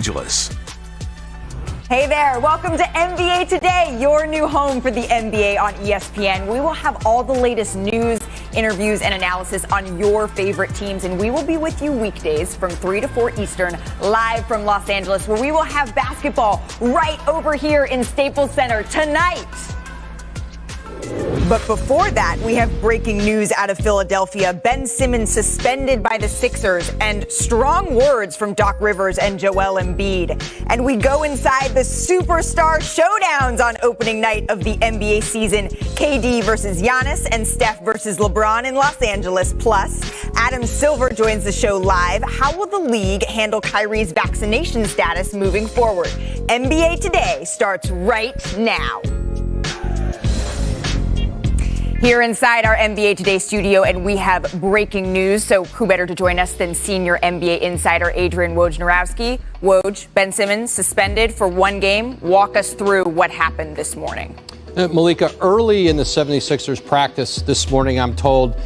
Angeles. Hey there, welcome to NBA Today, your new home for the NBA on ESPN. We will have all the latest news, interviews, and analysis on your favorite teams, and we will be with you weekdays from 3 to 4 Eastern, live from Los Angeles, where we will have basketball right over here in Staples Center tonight. But before that, we have breaking news out of Philadelphia. Ben Simmons suspended by the Sixers, and strong words from Doc Rivers and Joel Embiid. And we go inside the superstar showdowns on opening night of the NBA season. KD versus Giannis and Steph versus LeBron in Los Angeles. Plus, Adam Silver joins the show live. How will the league handle Kyrie's vaccination status moving forward? NBA Today starts right now. Here inside our NBA Today studio, and we have breaking news. So who better to join us than senior NBA insider Adrian Wojnarowski? Woj, Ben Simmons suspended for 1 game. Walk us through what happened this morning. Malika, early in the 76ers practice this morning, I'm told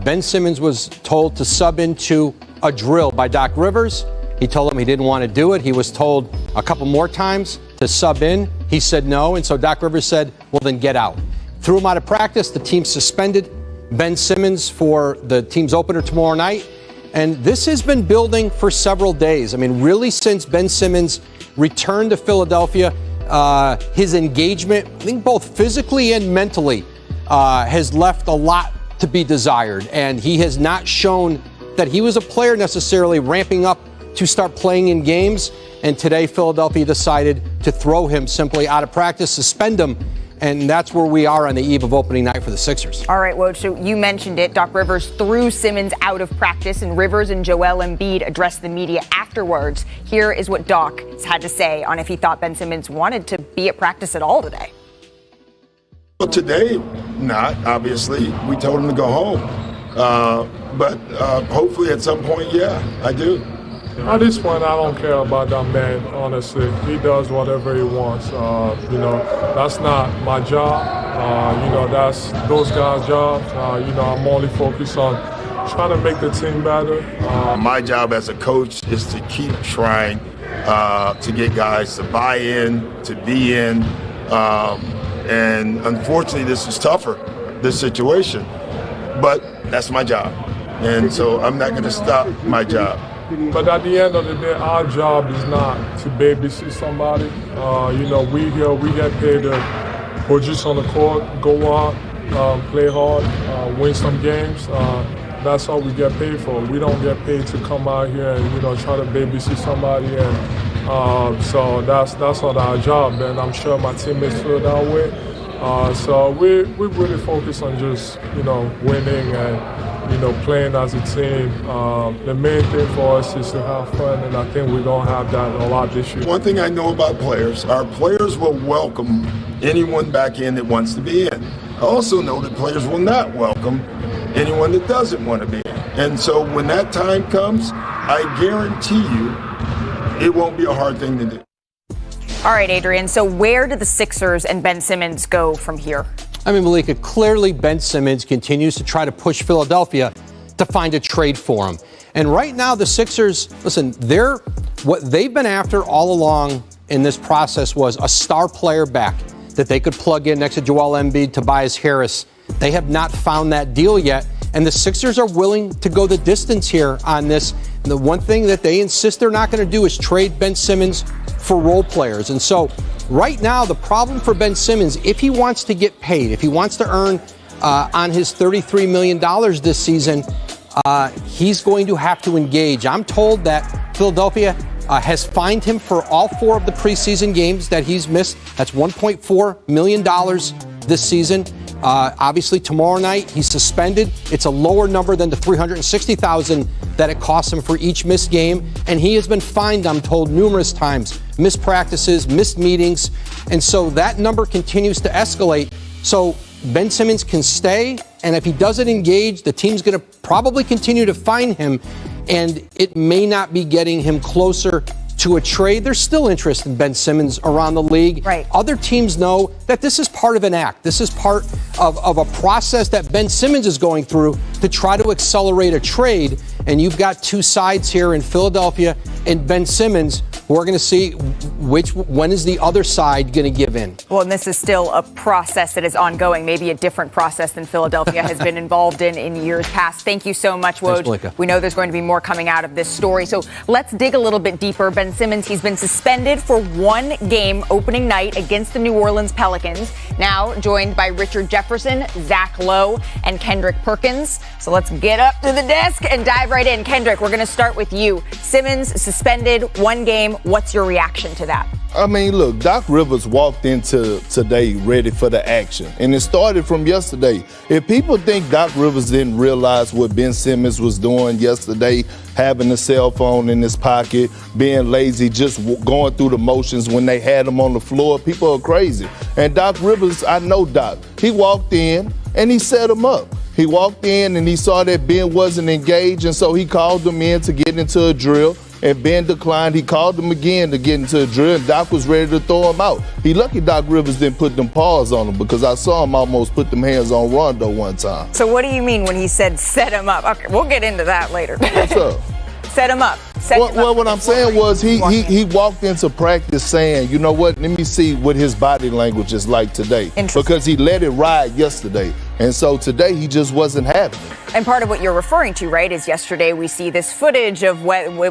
Ben Simmons was told to sub into a drill by Doc Rivers. He told him he didn't want to do it. He was told a couple more times to sub in. He said no, and so Doc Rivers said, well, then get out. Threw him out of practice. The team suspended Ben Simmons for the team's opener tomorrow night. And this has been building for several days. I mean, really since Ben Simmons returned to Philadelphia, his engagement, I think both physically and mentally, has left a lot to be desired. And he has not shown that he was a player necessarily ramping up to start playing in games. And today, Philadelphia decided to throw him simply out of practice, suspend him. And that's where we are on the eve of opening night for the Sixers. All right, Woj, so you mentioned it. Doc Rivers threw Simmons out of practice, and Rivers and Joel Embiid addressed the media afterwards. Here is what Doc had to say on if he thought Ben Simmons wanted to be at practice at all today. Well, today, not, obviously. We told him to go home. But hopefully at some point, yeah, I do. At this point, I don't care about that man, honestly. He does whatever he wants. That's not my job. That's those guys' jobs. I'm only focused on trying to make the team better. My job as a coach is to keep trying to get guys to buy in, to be in. And unfortunately, this is tougher, this situation. But that's my job. And so I'm not going to stop my job. But at the end of the day, our job is not to babysit somebody. We get paid to produce on the court, go out, play hard, win some games. That's all we get paid for. We don't get paid to come out here and try to babysit somebody. And so that's not our job. And I'm sure my teammates feel that way. So we really focus on just winning and playing as a team. The main thing for us is to have fun, and I think we're going to have that a lot this year. One thing I know about players, our players will welcome anyone back in that wants to be in. I also know that players will not welcome anyone that doesn't want to be in. And so when that time comes, I guarantee you it won't be a hard thing to do. All right, Adrian, so where do the Sixers and Ben Simmons go from here? I mean, Malika, clearly Ben Simmons continues to try to push Philadelphia to find a trade for him. And right now, the Sixers, listen, what they've been after all along in this process was a star player back that they could plug in next to Joel Embiid, Tobias Harris. They have not found that deal yet. And the Sixers are willing to go the distance here on this. And the one thing that they insist they're not going to do is trade Ben Simmons for role players. And so right now, the problem for Ben Simmons, if he wants to get paid, if he wants to earn on his $33 million this season, he's going to have to engage. I'm told that Philadelphia has fined him for all 4 of the preseason games that he's missed. That's $1.4 million this season. Obviously, tomorrow night, he's suspended. It's a lower number than the $360,000 that it costs him for each missed game. And he has been fined, I'm told, numerous times. Missed practices, missed meetings. And so that number continues to escalate. So Ben Simmons can stay. And if he doesn't engage, the team's going to probably continue to fine him. And it may not be getting him closer to a trade. There's still interest in Ben Simmons around the league. Right. Other teams know that this is part of an act. This is part of a process that Ben Simmons is going through to try to accelerate a trade. And you've got two sides here in Philadelphia and Ben Simmons We're going to see when is the other side going to give in. Well, and this is still a process that is ongoing, maybe a different process than Philadelphia has been involved in years past. Thank you so much, Woj. We know there's going to be more coming out of this story. So let's dig a little bit deeper. Ben Simmons, he's been suspended for one game opening night against the New Orleans Pelicans. Now joined by Richard Jefferson, Zach Lowe, and Kendrick Perkins. So let's get up to the desk and dive right in. Kendrick, we're going to start with you. Simmons suspended one game. What's your reaction to that? I mean, look, Doc Rivers walked into today ready for the action, and it started from yesterday. If people think Doc Rivers didn't realize what Ben Simmons was doing yesterday, having a cell phone in his pocket, being lazy, just going through the motions when they had him on the floor, people are crazy. And Doc Rivers, I know Doc, he walked in and he set him up. He walked in and he saw that Ben wasn't engaged, and so he called him in to get into a drill. And Ben declined. He called him again to get into a drill, and Doc was ready to throw him out. He lucky Doc Rivers didn't put them paws on him, because I saw him almost put them hands on Rondo one time. So what do you mean when he said set him up? Okay, we'll get into that later. What's up? Set him up. Well, what I'm saying was he walked into practice saying, you know what, let me see what his body language is like today. Because he let it ride yesterday. And so today he just wasn't having it. And part of what you're referring to, right, is yesterday we see this footage of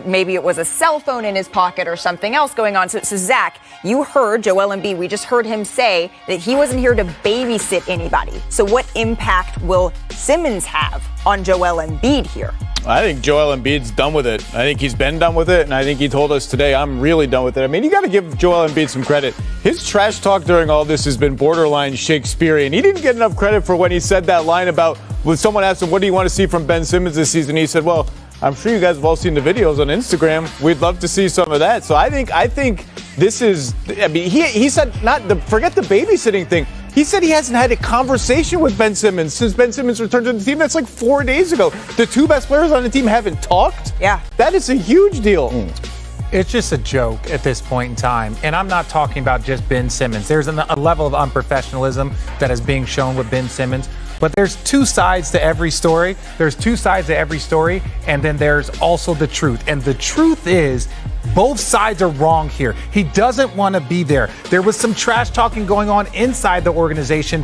maybe it was a cell phone in his pocket or something else going on. So Zach, you heard Joel Embiid. We just heard him say that he wasn't here to babysit anybody. So what impact will Simmons have on Joel Embiid here? I think Joel Embiid's done with it. I think he's been done with it, and I think he told us today, I'm really done with it. I mean, you got to give Joel Embiid some credit. His trash talk during all this has been borderline Shakespearean. He didn't get enough credit for when he said that line about when someone asked him, what do you want to see from Ben Simmons this season? He said, well, I'm sure you guys have all seen the videos on Instagram. We'd love to see some of that. So I think this is, I mean, he said forget the babysitting thing. He said he hasn't had a conversation with Ben Simmons since Ben Simmons returned to the team. That's like 4 days ago. The two best players on the team haven't talked? Yeah. That is a huge deal. It's just a joke at this point in time. And I'm not talking about just Ben Simmons. There's a level of unprofessionalism that is being shown with Ben Simmons. But there's two sides to every story. There's two sides to every story. And then there's also the truth. And the truth is, both sides are wrong here. He doesn't want to be there. There was some trash talking going on inside the organization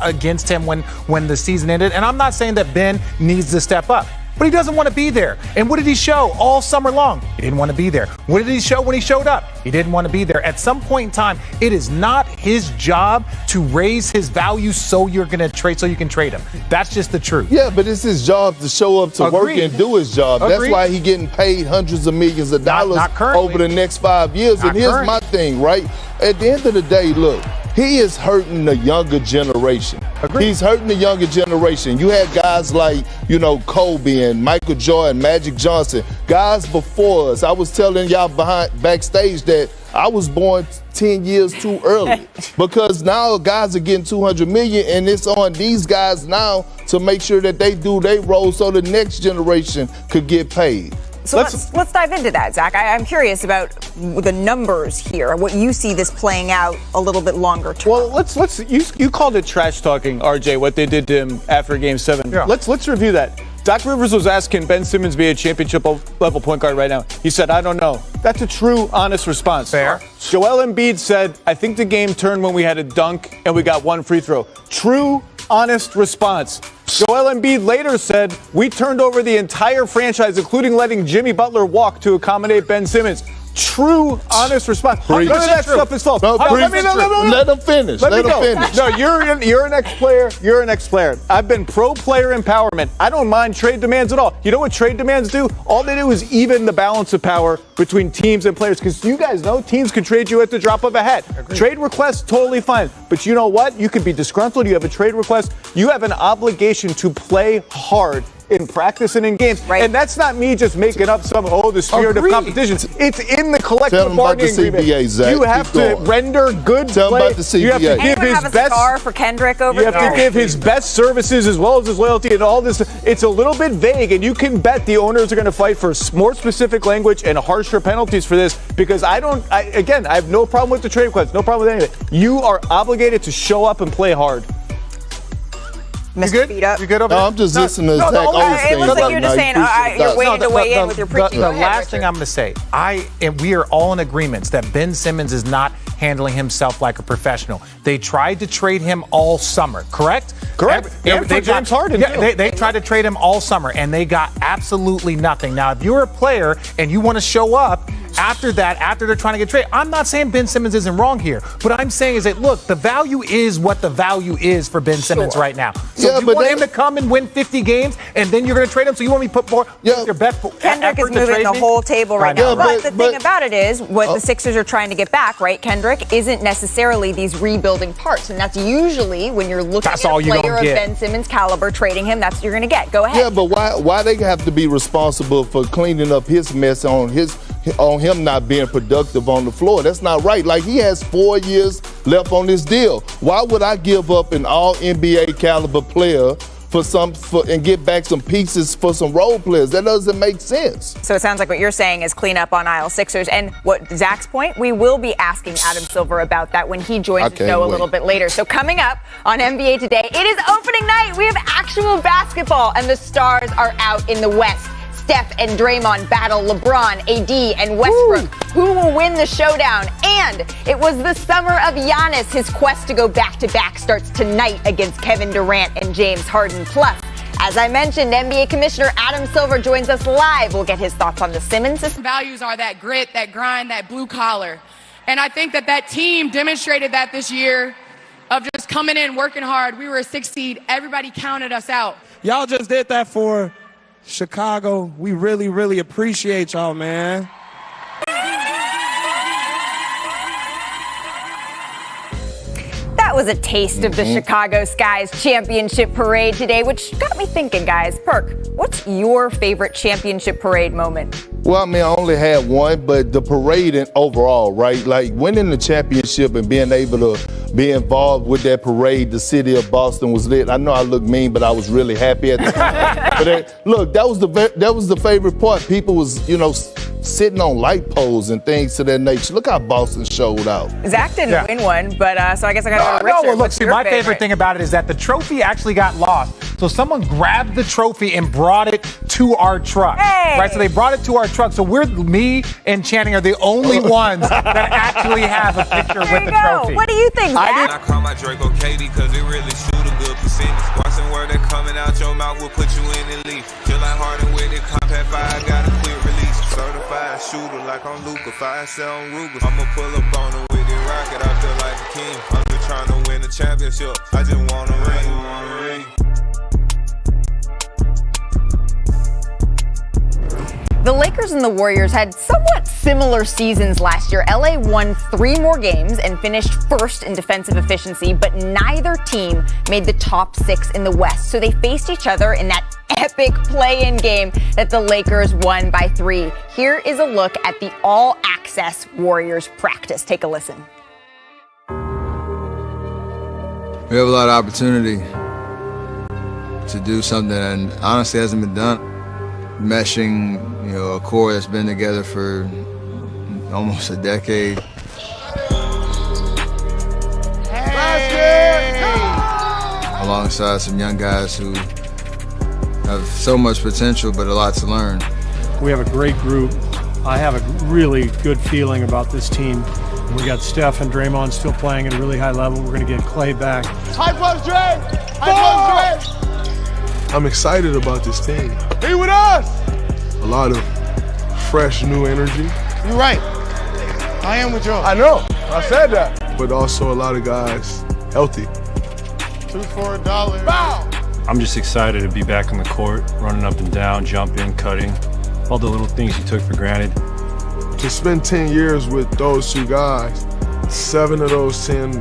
against him when the season ended. And I'm not saying that Ben needs to step up, but he doesn't want to be there. And what did he show all summer long? He didn't want to be there. What did he show when he showed up? He didn't want to be there. At some point in time, it is not his job to raise his value so you can trade him. That's just the truth. Yeah, but it's his job to show up to work and do his job. Agreed. That's why he's getting paid hundreds of millions of dollars over the next 5 years. And here's my thing, right? At the end of the day, look, he is hurting the younger generation. Agreed. He's hurting the younger generation. You had guys like, Kobe and Michael Jordan, Magic Johnson, guys before us. I was telling y'all backstage that I was born 10 years too early because now guys are getting $200 million, and it's on these guys now to make sure that they do their role so the next generation could get paid. So let's dive into that, Zach. I'm curious about the numbers here, what you see this playing out a little bit longer term. Well, you called it trash talking, RJ, what they did to him after Game 7. Yeah. Let's review that. Doc Rivers was asking Ben Simmons be a championship level point guard right now. He said, I don't know. That's a true, honest response. Fair. Joel Embiid said, I think the game turned when we had a dunk and we got one free throw. True, honest response. Joel Embiid later said, we turned over the entire franchise, including letting Jimmy Butler walk to accommodate Ben Simmons. True, honest response. None of that stuff is false. No, let him finish. Let him finish. No, you're an ex-player. You're an ex-player. I've been pro-player empowerment. I don't mind trade demands at all. You know what trade demands do? All they do is even the balance of power between teams and players, because you guys know teams can trade you at the drop of a hat. Agreed. Trade requests, totally fine. But you know what? You could be disgruntled. You have a trade request. You have an obligation to play hard in practice and in games. Right. And that's not me just making up the spirit of competition. It's in the collective bargaining agreement. You have to render good play. About the CBA. You have to give his best scar for Kendrick over there. You have to give his best services as well as his loyalty and all this. It's a little bit vague, and you can bet the owners are going to fight for more specific language and harsher penalties for this, because I have no problem with the trade request, no problem with any of it. You are obligated to show up and play hard. You Mr. good? Beat Up. You good over No, there? I'm just listening to Zach It looks like you're just saying you're waiting to weigh in with your preaching. The Go ahead, last thing Richard. I'm going to say, and we are all in agreement that Ben Simmons is not handling himself like a professional. They tried to trade him all summer, correct? Correct. And for James Harden, too. They tried to trade him all summer, and they got absolutely nothing. Now, if you're a player and you want to show up after that, after they're trying to get traded, I'm not saying Ben Simmons isn't wrong here. What I'm saying is that, look, the value is what the value is for Ben Simmons right now. So if you want him to come and win 50 games, and then you're going to trade him, so you want me to put more your best Kendrick is effort to moving trade the me? whole table right now. Yeah, but the thing about it is, what the Sixers are trying to get back, right, Kendrick, isn't necessarily these rebuilding parts. And that's usually when you're looking at a player of Ben Simmons' caliber, trading him, that's what you're going to get. Go ahead. Yeah, but why they have to be responsible for cleaning up his mess on him not being productive on the floor? That's not right. Like, he has 4 years left on this deal. Why would I give up an all NBA caliber player and get back some pieces for some role players? That doesn't make sense. So it sounds like what you're saying is clean up on aisle Sixers. And what Zach's point, we will be asking Adam Silver about that when he joins the show a little bit later. So coming up on NBA Today, it is opening night. We have actual basketball, and the stars are out in the West. Steph and Draymond battle LeBron, AD, and Westbrook. Who will win the showdown? And it was the summer of Giannis. His quest to go back-to-back starts tonight against Kevin Durant and James Harden. Plus, as I mentioned, NBA Commissioner Adam Silver joins us live. We'll get his thoughts on the Simmons. Values are that grit, that grind, that blue collar. And I think that team demonstrated that this year of just coming in, working hard. We were a 6 seed. Everybody counted us out. Y'all just did that for Chicago. We really, really appreciate y'all, man. That was a taste of the Chicago Skies championship parade today, which got me thinking, guys. Perk, what's your favorite championship parade moment? Well, I mean, I only had one, but the parade overall, right? Like, winning the championship and being able to be involved with that parade, the city of Boston was lit. I know I look mean, but I was really happy at the time. But look, that was the favorite part. People was, sitting on light poles and things to that nature. Look how Boston showed out. Zach didn't win one, but so I guess I got to go to Richard. Well, look, see, my favorite thing about it is that the trophy actually got lost. So someone grabbed the trophy and brought it to our truck. Hey! Right, so they brought it to our truck. So me and Channing are the only ones that actually have a picture with the trophy. What do you think, Zach? I call my Draco Katie because it really shoot a good percentage. Watching where they coming out your mouth will put you in the leaf. Feel like Harden with it, compact fire, got a quick release. Certified shooter like I'm Luka, 5-7 Ruger. I'ma pull up on him with it rocket, I feel like a king. I'm just trying to win a championship, I just want a ring. The Lakers and the Warriors had somewhat similar seasons last year. LA won 3 more games and finished first in defensive efficiency, but neither team made the top 6 in the West. So they faced each other in that epic play-in game that the Lakers won by 3. Here is a look at the all-access Warriors practice. Take a listen. We have a lot of opportunity to do something that honestly hasn't been done. Meshing, a core that's been together for almost a decade. Alongside some young guys who have so much potential, but a lot to learn. We have a great group. I have a really good feeling about this team. We got Steph and Draymond still playing at a really high level. We're going to get Clay back. High post, Dre! High post, Dre! I'm excited about this team. Be with us! A lot of fresh, new energy. You're right. I am with you. I know. I said that. But also a lot of guys healthy. 2 for $1. Bow! I'm just excited to be back on the court, running up and down, jumping, cutting, all the little things you took for granted. To spend 10 years with those 2 guys, 7 of those 10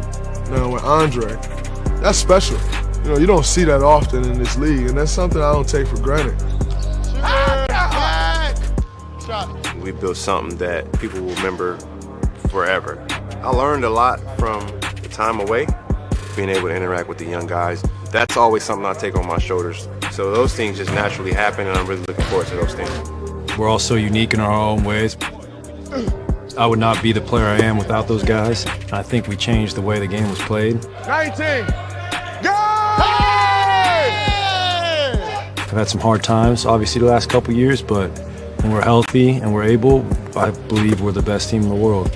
now with Andre, that's special. You don't see that often in this league, and that's something I don't take for granted. We built something that people will remember forever. I learned a lot from the time away, being able to interact with the young guys. That's always something I take on my shoulders. So those things just naturally happen, and I'm really looking forward to those things. We're all so unique in our own ways. I would not be the player I am without those guys. I think we changed the way the game was played. 19. Go! Hey! I've had some hard times, obviously, the last couple years, but when we're healthy and we're able, I believe we're the best team in the world.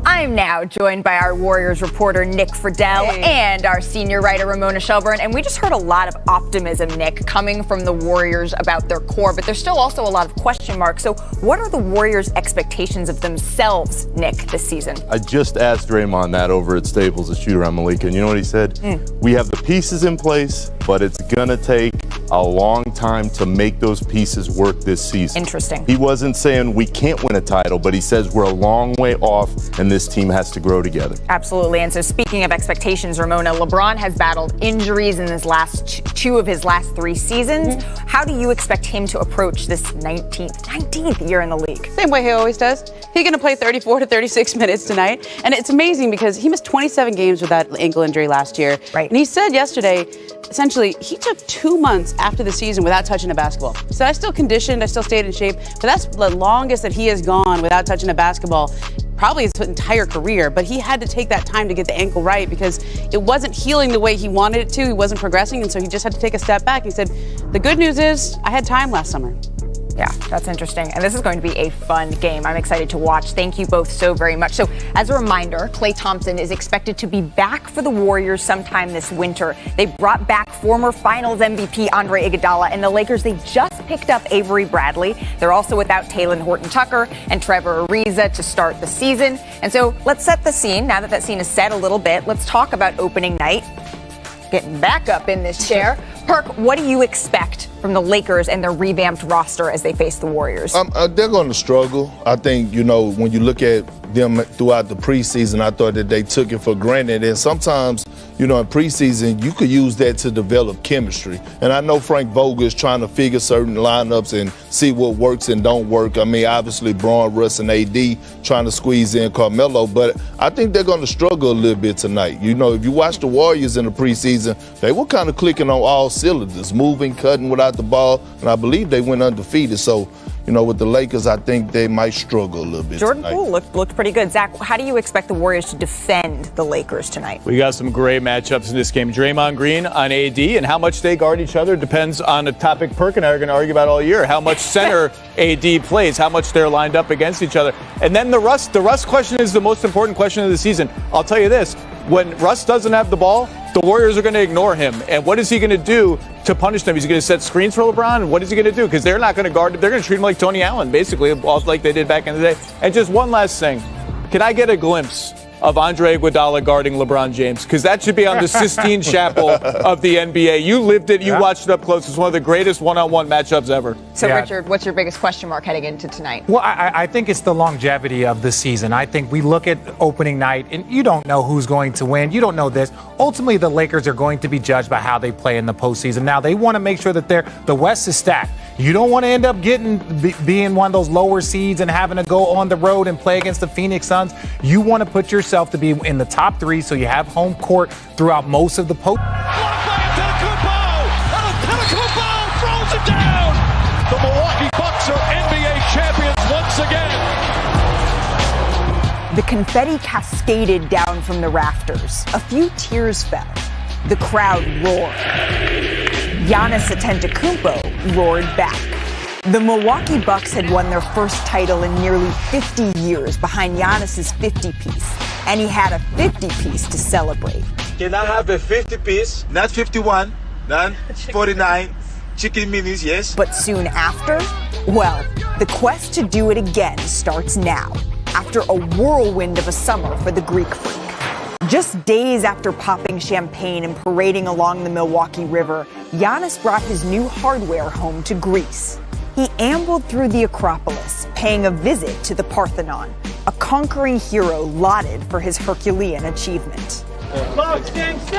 I'm now joined by our Warriors reporter, Nick Friedel, and our senior writer, Ramona Shelburne. And we just heard a lot of optimism, Nick, coming from the Warriors about their core, but there's still also a lot of question marks. So what are the Warriors' expectations of themselves, Nick, this season? I just asked Draymond that over at Staples, the shooter on Malika, and you know what he said? We have the pieces in place, but it's going to take a long time to make those pieces work this season. Interesting. He wasn't saying we can't win a title, but he says we're a long way off and this team has to grow together. Absolutely. And so speaking of expectations, Ramona, LeBron has battled injuries in his last two of his last 3 seasons. How do you expect him to approach this 19th year in the league? Same way he always does. He's going to play 34 to 36 minutes tonight. And it's amazing because he missed 27 games with that ankle injury last year. Right. And he said yesterday, essentially, he took 2 months after the season without touching a basketball. He said, I still conditioned, I still stayed in shape, but that's the longest that he has gone without touching a basketball, probably his entire career. But he had to take that time to get the ankle right because it wasn't healing the way he wanted it to. He wasn't progressing, and so he just had to take a step back. He said, the good news is I had time last summer. Yeah, that's interesting. And this is going to be a fun game. I'm excited to watch. Thank you both so very much. So as a reminder, Klay Thompson is expected to be back for the Warriors sometime this winter. They brought back former Finals MVP Andre Iguodala, and the Lakers, they just picked up Avery Bradley. They're also without Talen Horton-Tucker and Trevor Ariza to start the season. And so let's set the scene. Now that that scene is set a little bit, let's talk about opening night. Getting back up in this chair. Perk, what do you expect from the Lakers and their revamped roster as they face the Warriors? They're going to struggle. I think, when you look at them throughout the preseason, I thought that they took it for granted. And sometimes, in preseason, you could use that to develop chemistry. And I know Frank Vogel is trying to figure certain lineups and see what works and don't work. I mean, obviously, Braun, Russ, and AD trying to squeeze in Carmelo. But I think they're going to struggle a little bit tonight. If you watch the Warriors in the preseason, they were kind of clicking on all cylinders, moving, cutting without the ball. And I believe they went undefeated. So, with the Lakers, I think they might struggle a little bit Jordan tonight. Poole looked pretty good. Zach, how do you expect the Warriors to defend the Lakers tonight? We got some great matchups in this game. Draymond Green on AD, and how much they guard each other depends on a topic Perk and I are going to argue about all year. How much center AD plays, how much they're lined up against each other. And then the Russ question is the most important question of the season. I'll tell you this, when Russ doesn't have the ball, the Warriors are going to ignore him. And what is he going to do to punish them? He's going to set screens for LeBron? And what is he going to do? Because they're not going to guard him. They're going to treat him like Tony Allen, basically, like they did back in the day. And just one last thing. Can I get a glimpse of Andre Iguodala guarding LeBron James? Because that should be on the Sistine Chapel of the NBA. You lived it. You watched it up close. It's one of the greatest one-on-one matchups ever. So, Richard, what's your biggest question mark heading into tonight? Well, I think it's the longevity of the season. I think we look at opening night, and you don't know who's going to win. You don't know this. Ultimately, the Lakers are going to be judged by how they play in the postseason. Now, they want to make sure that the West is stacked. You don't want to end up being one of those lower seeds and having to go on the road and play against the Phoenix Suns. You want to put yourself to be in the top 3 so you have home court throughout most of the post. Throws it down. The Milwaukee Bucks are NBA champions once again. The confetti cascaded down from the rafters. A few tears fell. The crowd roared. Giannis Antetokounmpo roared back. The Milwaukee Bucks had won their first title in nearly 50 years behind Giannis's 50-piece. And he had a 50-piece to celebrate. Can I have a 50-piece? Not 51, not 49. Chicken minis, yes. But soon after, the quest to do it again starts now, after a whirlwind of a summer for the Greek freak. Just days after popping champagne and parading along the Milwaukee River, Giannis brought his new hardware home to Greece. He ambled through the Acropolis, paying a visit to the Parthenon, a conquering hero lauded for his Herculean achievement. Bucks game 6!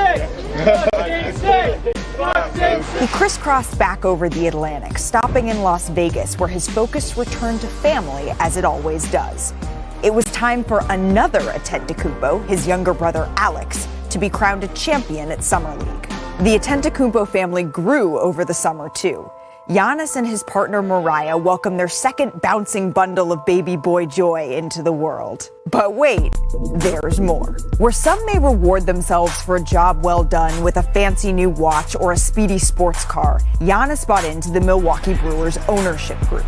Bucks game 6! Bucks game 6! He crisscrossed back over the Atlantic, stopping in Las Vegas, where his focus returned to family, as it always does. It was time for another Antetokounmpo, his younger brother Alex, to be crowned a champion at Summer League. The Antetokounmpo family grew over the summer, too. Giannis and his partner Mariah welcome their second bouncing bundle of baby boy joy into the world. But wait, there's more. Where some may reward themselves for a job well done with a fancy new watch or a speedy sports car, Giannis bought into the Milwaukee Brewers ownership group.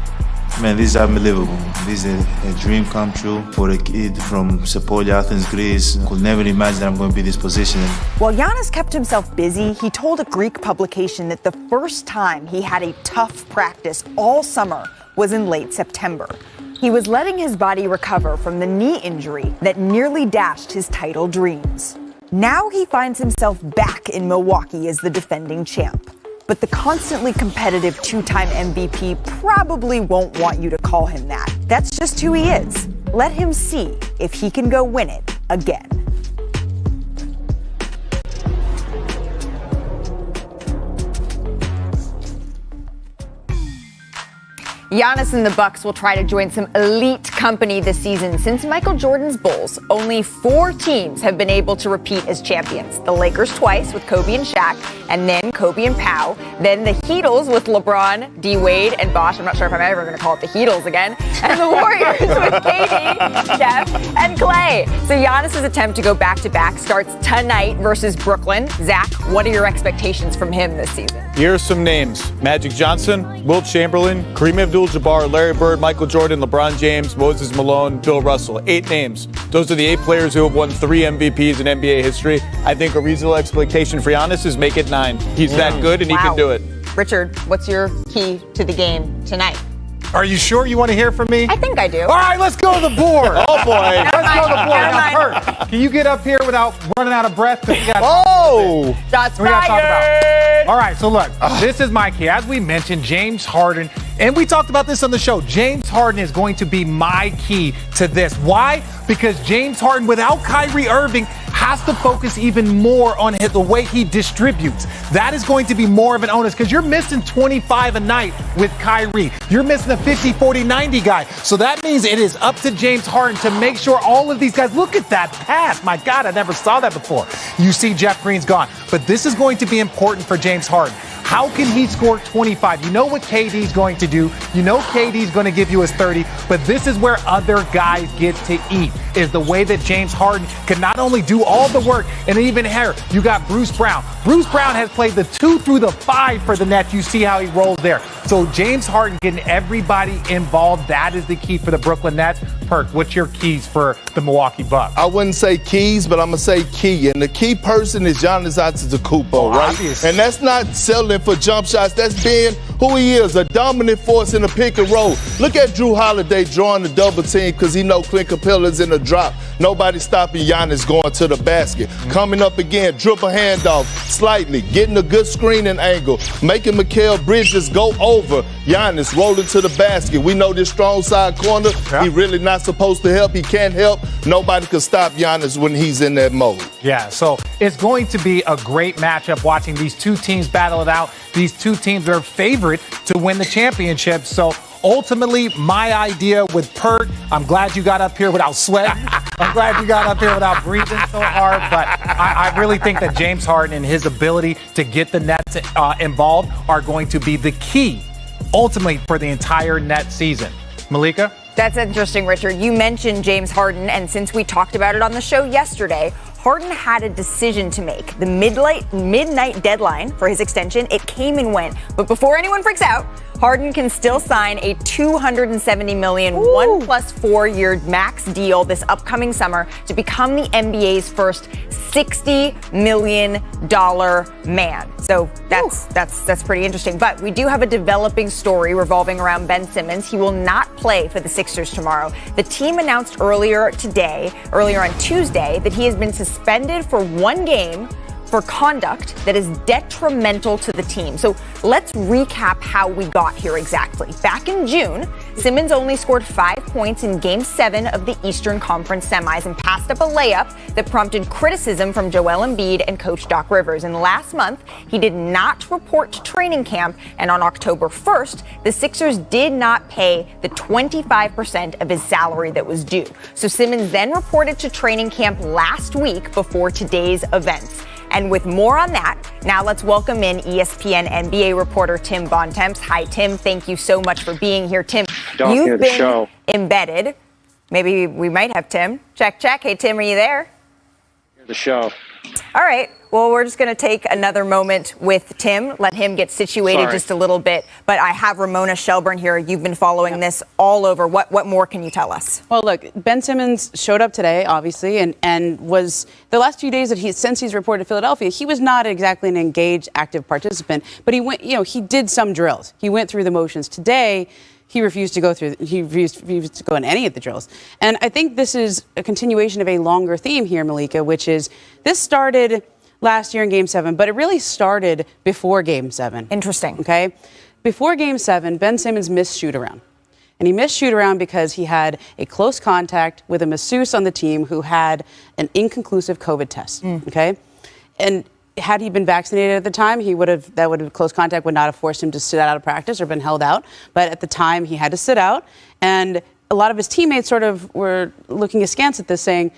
Man, this is unbelievable. This is a dream come true for a kid from Sepolia, Athens, Greece. Could never imagine I'm going to be in this position. While Giannis kept himself busy, he told a Greek publication that the first time he had a tough practice all summer was in late September. He was letting his body recover from the knee injury that nearly dashed his title dreams. Now he finds himself back in Milwaukee as the defending champ. But the constantly competitive two-time MVP probably won't want you to call him that. That's just who he is. Let him see if he can go win it again. Giannis and the Bucks will try to join some elite company this season. Since Michael Jordan's Bulls, only 4 teams have been able to repeat as champions. The Lakers twice with Kobe and Shaq, and then Kobe and Pau. Then the Heatles with LeBron, D-Wade, and Bosh. I'm not sure if I'm ever going to call it the Heatles again. And the Warriors with KD, Steph, and Clay. So Giannis's attempt to go back-to-back starts tonight versus Brooklyn. Zach, what are your expectations from him this season? Here are some names. Magic Johnson, Wilt Chamberlain, Kareem Abdul-Jabbar, Larry Bird, Michael Jordan, LeBron James, Moses Malone, Bill Russell. 8 names. Those are the 8 players who have won 3 MVPs in NBA history. I think a reasonable expectation for Giannis is make it 9. He's that good and he can do it. Richard, what's your key to the game tonight? Are you sure you want to hear from me? I think I do. All right, let's go to the board. Oh, boy. Let's go to the board. Now, Kurt, can you get up here without running out of breath? Shots fired. All right, so look, this is my key. As we mentioned, James Harden, and we talked about this on the show, James Harden is going to be my key to this. Why? Because James Harden, without Kyrie Irving, has to focus even more on the way he distributes. That is going to be more of an onus because you're missing 25 a night with Kyrie. You're missing a 50, 40, 90 guy. So that means it is up to James Harden to make sure all of these guys, look at that pass. My God, I never saw that before. You see Jeff Green's gone. But this is going to be important for James Harden. How can he score 25? You know what KD's going to do. You know KD's going to give you his 30. But this is where other guys get to eat, is the way that James Harden can not only do all the work, and even here, you got Bruce Brown. Bruce Brown has played the 2 through the 5 for the Nets. You see how he rolls there. So James Harden getting everybody involved, that is the key for the Brooklyn Nets. Perk, what's your keys for the Milwaukee Bucks? I wouldn't say keys, but I'm going to say key. And the key person is Giannis Antetokounmpo, right? Obvious. And that's not selling for jump shots. That's being who he is, a dominant force in the pick and roll. Look at Drew Holiday drawing the double team because he know Clint Capella's in the drop. Nobody stopping Giannis going to the basket. Coming up again, dribble handoff slightly, getting a good screening angle, making Mikal Bridges go over. Giannis rolling to the basket. We know this strong side corner. Yeah. He really not supposed to help. He can't help. Nobody can stop Giannis when he's in that mode. Yeah, so it's going to be a great matchup watching these two teams battle it out. These two teams are favored to win the championship. So ultimately, my idea with Pert, I'm glad you got up here without sweating. I'm glad you got up here without breathing so hard. But I really think that James Harden and his ability to get the Nets involved are going to be the key, ultimately, for the entire Nets season. Malika? That's interesting, Richard. You mentioned James Harden, and since we talked about it on the show yesterday, Harden had a decision to make. The midnight deadline for his extension, it came and went. But before anyone freaks out, Harden can still sign a $270 million, 1 + 4 year max deal this upcoming summer to become the NBA's first $60 million man. So that's pretty interesting. But we do have a developing story revolving around Ben Simmons. He will not play for the Sixers tomorrow. The team announced earlier on Tuesday, that he has been suspended for 1 game for conduct that is detrimental to the team. So let's recap how we got here exactly. Back in June, Simmons only scored 5 points in Game 7 of the Eastern Conference semis and passed up a layup that prompted criticism from Joel Embiid and Coach Doc Rivers. And last month, he did not report to training camp, and on October 1st, the Sixers did not pay the 25% of his salary that was due. So Simmons then reported to training camp last week before today's events. And with more on that, now let's welcome in ESPN NBA reporter Tim Bontemps. Hi, Tim. Thank you so much for being here. Tim, you've been embedded. Maybe we might have Tim. Check, check. Hey, Tim, are you there? The show. All right. Well, we're just going to take another moment with Tim, let him get situated just a little bit. But I have Ramona Shelburne here. You've been following this all over. What more can you tell us? Well, look, Ben Simmons showed up today, obviously, and was the last few days that since he's reported to Philadelphia, he was not exactly an engaged, active participant. But he went, he did some drills. He went through the motions. Today, he refused to go in any of the drills. And I think this is a continuation of a longer theme here, Malika, which is this started last year in Game 7, but it really started before Game 7. Interesting. Okay? Before Game 7, Ben Simmons missed shoot-around. And he missed shoot-around because he had a close contact with a masseuse on the team who had an inconclusive COVID test. Okay? And had he been vaccinated at the time, close contact would not have forced him to sit out of practice or been held out. But at the time, he had to sit out. And a lot of his teammates sort of were looking askance at this, saying,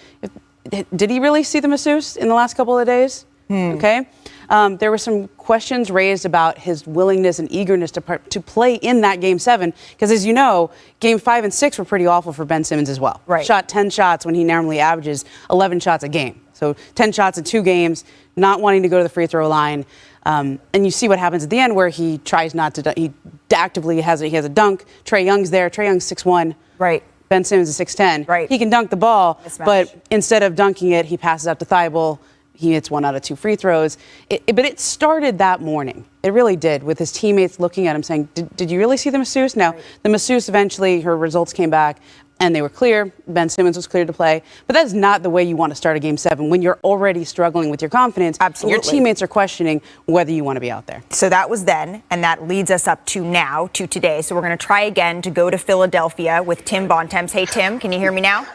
did he really see the masseuse in the last couple of days? Okay. There were some questions raised about his willingness and eagerness to play in that Game 7. Because as you know, Game 5 and 6 were pretty awful for Ben Simmons as well. Right. Shot 10 shots when he normally averages 11 shots a game. So 10 shots in 2 games, not wanting to go to the free throw line. And you see what happens at the end where he tries not to, he actively has a dunk. Trae Young's there. Trae Young's 6'1". Right. Ben Simmons is 6'10". Right. He can dunk the ball, Mismatch. but instead of dunking it, he passes out to Thibault. He hits 1 out of 2 free throws. But it started that morning. It really did, with his teammates looking at him saying, did you really see the masseuse? Now, the masseuse eventually, her results came back, and they were clear. Ben Simmons was cleared to play. But that's not the way you want to start a Game 7 when you're already struggling with your confidence. Absolutely. And your teammates are questioning whether you want to be out there. So that was then, and that leads us up to now, to today. So we're going to try again to go to Philadelphia with Tim Bontemps. Hey, Tim, can you hear me now?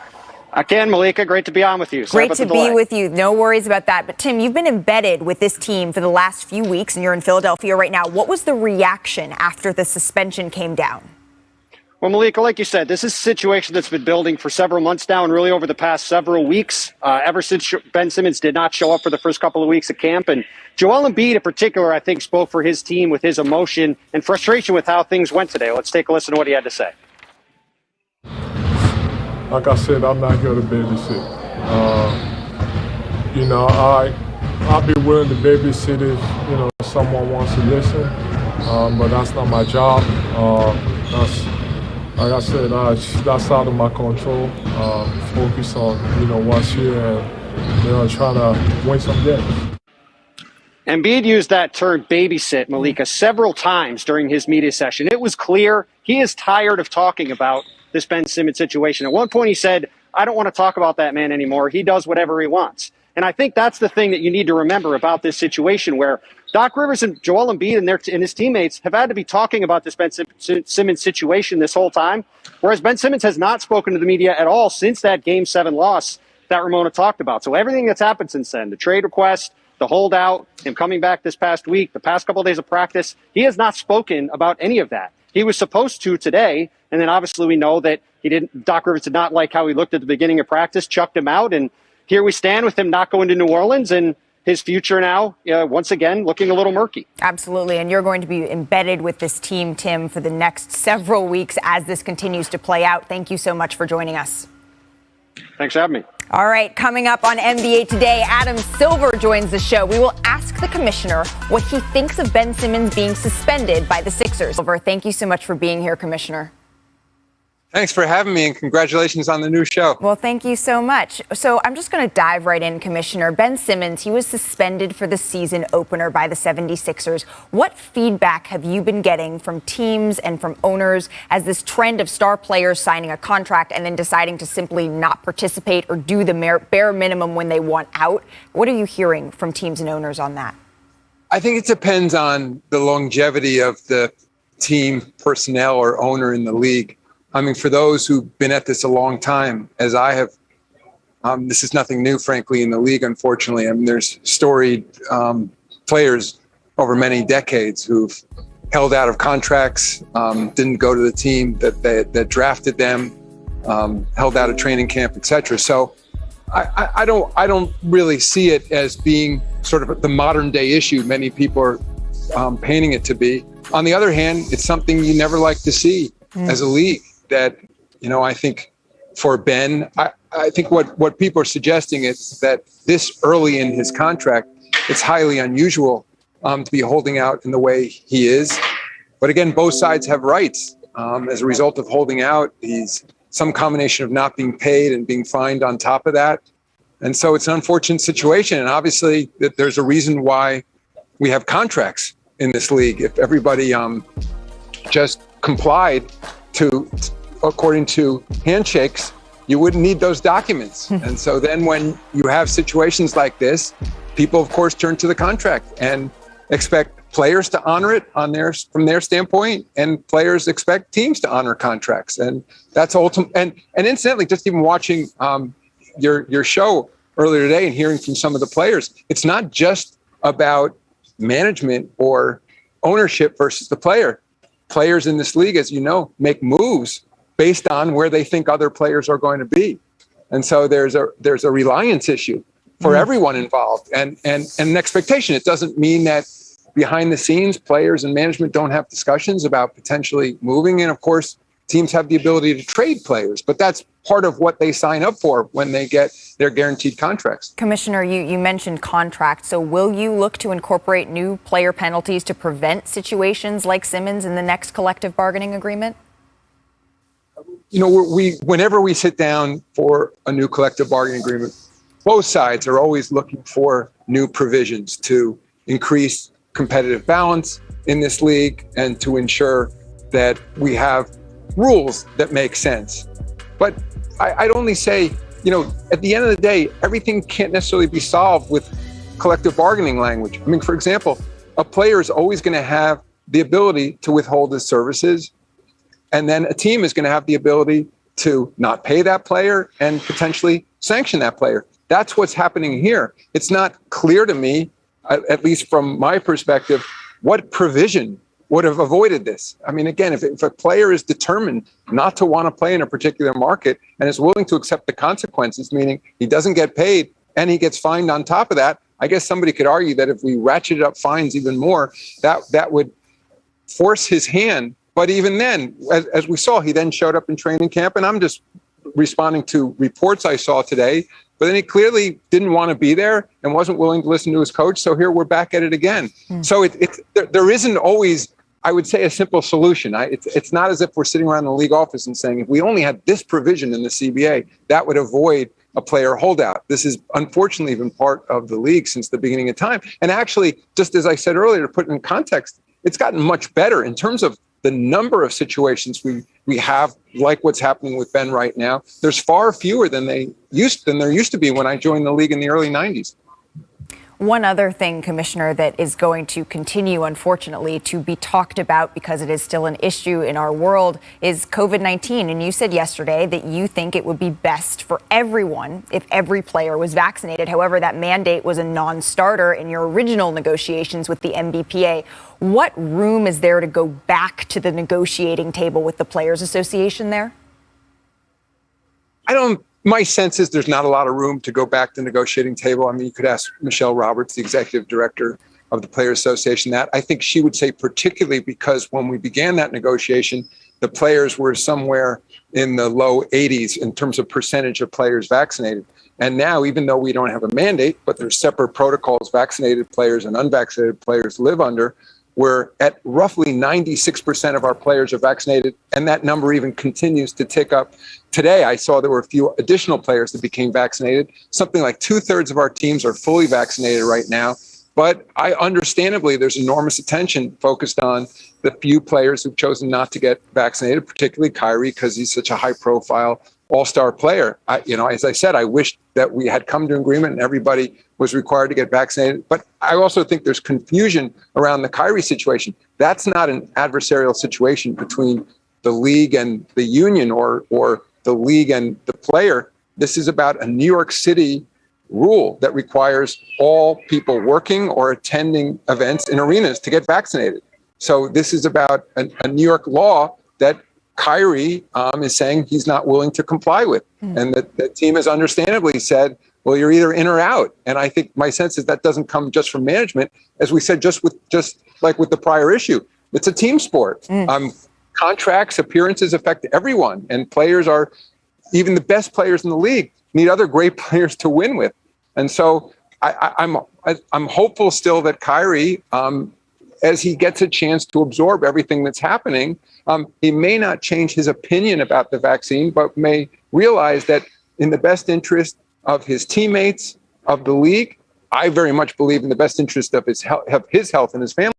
I can, Malika. Great to be on with you. Sorry Great to be with you. No worries about that. But Tim, you've been embedded with this team for the last few weeks, and you're in Philadelphia right now. What was the reaction after the suspension came down? Well, Malika, like you said, this is a situation that's been building for several months now and really over the past several weeks, ever since Ben Simmons did not show up for the first couple of weeks of camp. And Joel Embiid in particular, I think, spoke for his team with his emotion and frustration with how things went today. Let's take a listen to what he had to say. Like I said, I'm not here to babysit. I'll be willing to babysit if, someone wants to listen, but that's not my job. Like I said, that's out of my control. Focus on, what's here and, trying to win some games. Embiid used that term babysit, Malika, several times during his media session. It was clear he is tired of talking about this Ben Simmons situation. At one point he said, I don't want to talk about that man anymore. He does whatever he wants. And I think that's the thing that you need to remember about this situation where Doc Rivers and Joel Embiid and his teammates have had to be talking about this Ben Simmons situation this whole time, whereas Ben Simmons has not spoken to the media at all since that Game 7 loss that Ramona talked about. So everything that's happened since then, the trade request, the holdout, him coming back this past week, the past couple of days of practice, he has not spoken about any of that. He was supposed to today, and then obviously we know that Doc Rivers did not like how he looked at the beginning of practice, chucked him out, and here we stand with him not going to New Orleans and his future now, once again, looking a little murky. Absolutely, and you're going to be embedded with this team, Tim, for the next several weeks as this continues to play out. Thank you so much for joining us. Thanks for having me. All right, coming up on NBA Today, Adam Silver joins the show. We will ask the commissioner what he thinks of Ben Simmons being suspended by the Sixers. Silver, thank you so much for being here, Commissioner. Thanks for having me, and congratulations on the new show. Well, thank you so much. So I'm just going to dive right in, Commissioner. Ben Simmons, he was suspended for the season opener by the 76ers. What feedback have you been getting from teams and from owners as this trend of star players signing a contract and then deciding to simply not participate or do the bare minimum when they want out? What are you hearing from teams and owners on that? I think it depends on the longevity of the team, personnel, or owner in the league. I mean, for those who've been at this a long time, as I have, this is nothing new, frankly, in the league, unfortunately. I mean, there's storied players over many decades who've held out of contracts, didn't go to the team that drafted them, held out of training camp, etc. So I don't really see it as being sort of the modern day issue many people are painting it to be. On the other hand, it's something you never like to see as a league. That, I think for Ben, I think what people are suggesting is that this early in his contract, it's highly unusual to be holding out in the way he is. But again, both sides have rights. As a result of holding out, he's some combination of not being paid and being fined on top of that. And so it's an unfortunate situation. And obviously there's a reason why we have contracts in this league. If everybody just complied according to handshakes, you wouldn't need those documents. And so then when you have situations like this, people of course turn to the contract and expect players to honor it from their standpoint, and players expect teams to honor contracts. And that's ultimate. And incidentally, just even watching your show earlier today and hearing from some of the players, it's not just about management or ownership versus the player. Players in this league, as you know, make moves based on where they think other players are going to be. And so there's a reliance issue for everyone involved and an expectation. It doesn't mean that behind the scenes, players and management don't have discussions about potentially moving. And of course, teams have the ability to trade players, but that's part of what they sign up for when they get their guaranteed contracts. Commissioner, you mentioned contracts. So will you look to incorporate new player penalties to prevent situations like Simmons in the next collective bargaining agreement? Whenever we sit down for a new collective bargaining agreement, both sides are always looking for new provisions to increase competitive balance in this league and to ensure that we have rules that make sense. But I'd only say, at the end of the day, everything can't necessarily be solved with collective bargaining language. I mean, for example, a player is always going to have the ability to withhold his services, and then a team is going to have the ability to not pay that player and potentially sanction that player. That's what's happening here. It's not clear to me, at least from my perspective, what provision would have avoided this. I mean, again, if a player is determined not to want to play in a particular market and is willing to accept the consequences, meaning he doesn't get paid and he gets fined on top of that, I guess somebody could argue that if we ratcheted up fines even more, that would force his hand. But even then, as we saw, he then showed up in training camp, and I'm just responding to reports I saw today. But then he clearly didn't want to be there and wasn't willing to listen to his coach. So here we're back at it again. So there isn't always, I would say, a simple solution. It's not as if we're sitting around the league office and saying, if we only had this provision in the CBA, that would avoid a player holdout. This has unfortunately been part of the league since the beginning of time. And actually, just as I said earlier, to put it in context, it's gotten much better in terms of the number of situations we have, like what's happening with Ben right now. There's far fewer than there used to be when I joined the league in the early 90s. One other thing, Commissioner, that is going to continue, unfortunately, to be talked about because it is still an issue in our world is COVID-19. And you said yesterday that you think it would be best for everyone if every player was vaccinated. However, that mandate was a non-starter in your original negotiations with the NBPA. What room is there to go back to the negotiating table with the Players Association there? My sense is there's not a lot of room to go back to the negotiating table. I mean, you could ask Michelle Roberts, the executive director of the Players Association, that. I think she would say particularly because when we began that negotiation, the players were somewhere in the low 80s in terms of percentage of players vaccinated. And now, even though we don't have a mandate, but there's separate protocols vaccinated players and unvaccinated players live under, we're at roughly 96% of our players are vaccinated, and that number even continues to tick up. Today, I saw there were a few additional players that became vaccinated. Something like 2/3 of our teams are fully vaccinated right now. But understandably, there's enormous attention focused on the few players who've chosen not to get vaccinated, particularly Kyrie, because he's such a high-profile all-star player. As I said, I wish that we had come to an agreement and everybody was required to get vaccinated. But I also think there's confusion around the Kyrie situation. That's not an adversarial situation between the league and the union or the league and the player. This is about a New York City rule that requires all people working or attending events in arenas to get vaccinated. So this is about a New York law that Kyrie is saying he's not willing to comply with. And the team has understandably said, well, you're either in or out. And I think my sense is that doesn't come just from management. As we said, just like with the prior issue, it's a team sport. Contracts, appearances affect everyone. And players are, even the best players in the league need other great players to win with. And so I'm hopeful still that Kyrie, as he gets a chance to absorb everything that's happening, he may not change his opinion about the vaccine, but may realize that in the best interest of his teammates, of the league, I very much believe in the best interest of his health and his family.